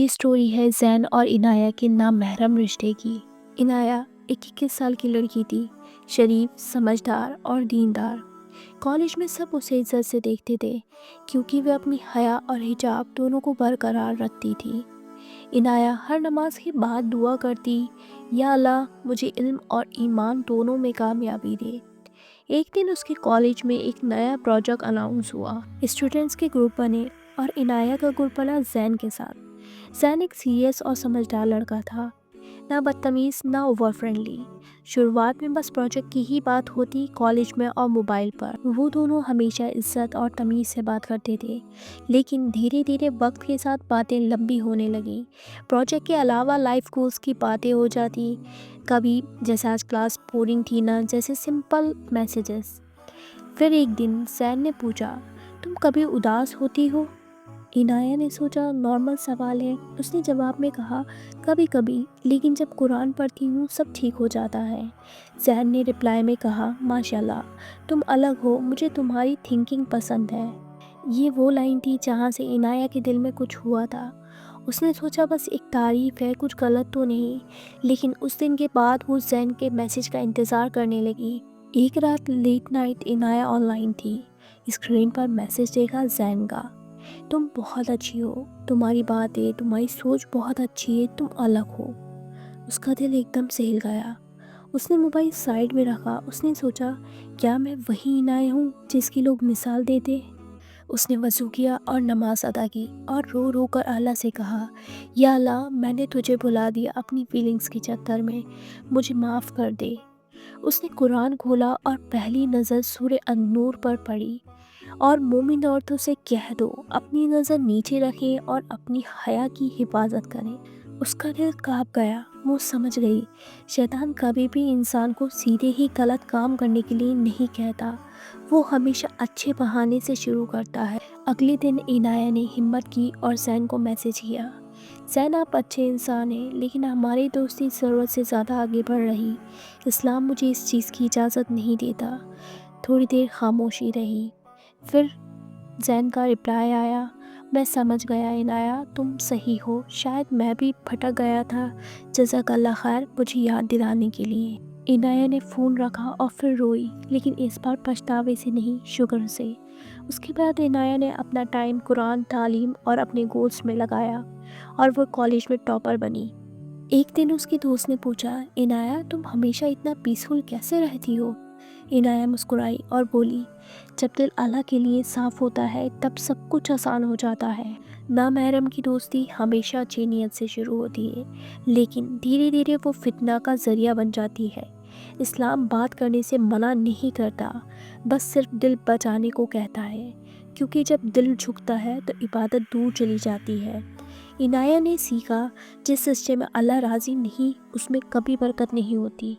Story है ज़ैन और इनाया के नामहरम रिश्ते की। इनाया एक 21 साल की लड़की थी, शरीफ, समझदार और दीनदार। कॉलेज में सब उसे इज्जत से देखते थे क्योंकि वह अपनी हया और हिजाब दोनों को बरकरार रखती थी। इनाया हर नमाज के बाद दुआ करती, या अल्लाह मुझे इल्म और ईमान दोनों में कामयाबी दे। एक दिन उसके कॉलेज में एक नया प्रोजेक्ट अनाउंस हुआ। स्टूडेंट्स के ग्रुप बने और इनाया का ग्रुप बना ज़ैन के साथ। ज़ैन एक सीरियस और समझदार लड़का था, ना बदतमीज़ ना ओवर फ्रेंडली। शुरुआत में बस प्रोजेक्ट की ही बात होती कॉलेज में और मोबाइल पर। वो दोनों हमेशा इज्जत और तमीज़ से बात करते थे, लेकिन धीरे धीरे वक्त के साथ बातें लंबी होने लगी। प्रोजेक्ट के अलावा लाइफ गोल्स की बातें हो जाती, कभी जैसे आज क्लास बोरिंग थी ना, जैसे सिंपल मैसेजेस। फिर एक दिन ज़ैन ने पूछा, तुम कभी उदास होती हो? इनाया ने सोचा नॉर्मल सवाल है। उसने जवाब में कहा, कभी कभी, लेकिन जब कुरान पढ़ती हूँ सब ठीक हो जाता है। ज़ैन ने रिप्लाई में कहा, माशाल्लाह, तुम अलग हो, मुझे तुम्हारी थिंकिंग पसंद है। ये वो लाइन थी जहाँ से इनाया के दिल में कुछ हुआ था। उसने सोचा बस एक तारीफ़ है, कुछ गलत तो नहीं। लेकिन उस दिन के बाद वो ज़ैन के मैसेज का इंतज़ार करने लगी। एक रात लेट नाइट इनाया ऑनलाइन थी। स्क्रीन पर मैसेज देखा ज़ैन का, तुम बहुत अच्छी हो, तुम्हारी बातें, तुम्हारी सोच बहुत अच्छी है, तुम अलग हो। उसका दिल एकदम से हिल गया। उसने मोबाइल साइड में रखा। उसने सोचा, क्या मैं वही इनाया हूँ जिसकी लोग मिसाल देते? उसने वज़ू किया और नमाज अदा की और रो रो कर अल्लाह से कहा, या अल्लाह, मैंने तुझे भुला दिया अपनी फीलिंग्स के चक्कर में, मुझे माफ़ कर दे। उसने कुरान खोला और पहली नज़र सूरह अन-नूर पर पड़ी, और मोमिन औरतों से कह दो अपनी नज़र नीचे रखें और अपनी हया की हिफाजत करें। उसका दिल काँप गया। वो समझ गई शैतान कभी भी इंसान को सीधे ही गलत काम करने के लिए नहीं कहता, वो हमेशा अच्छे बहाने से शुरू करता है। अगले दिन इनाया ने हिम्मत की और ज़ैन को मैसेज किया, ज़ैन, आप अच्छे इंसान हैं, लेकिन हमारी दोस्ती ज़रूरत से ज़्यादा आगे बढ़ रही। इस्लाम मुझे इस चीज़ की इजाज़त नहीं देता। थोड़ी देर खामोशी रही। फिर ज़ैन का रिप्लाई आया, मैं समझ गया इनाया, तुम सही हो, शायद मैं भी भटक गया था। जज़ाकल्लाह खैर मुझे याद दिलाने के लिए। इनाया ने फ़ोन रखा और फिर रोई, लेकिन इस बार पछतावे से नहीं, शुक्र से। उसके बाद इनाया ने अपना टाइम कुरान, तालीम और अपने गोल्स में लगाया और वो कॉलेज में टॉपर बनी। एक दिन उसकी दोस्त ने पूछा, इनाया, तुम हमेशा इतना पीसफुल कैसे रहती हो? इनाया मुस्कुराई और बोली, जब दिल अल्लाह के लिए साफ़ होता है तब सब कुछ आसान हो जाता है। नामहरम की दोस्ती हमेशा अच्छी नीयत से शुरू होती है, लेकिन धीरे धीरे वो फितना का ज़रिया बन जाती है। इस्लाम बात करने से मना नहीं करता, बस सिर्फ दिल बचाने को कहता है, क्योंकि जब दिल झुकता है तो इबादत दूर चली जाती है। इनाया ने सीखा, जिस रिश्ते में अल्लाह राज़ी नहीं उसमें कभी बरकत नहीं होती।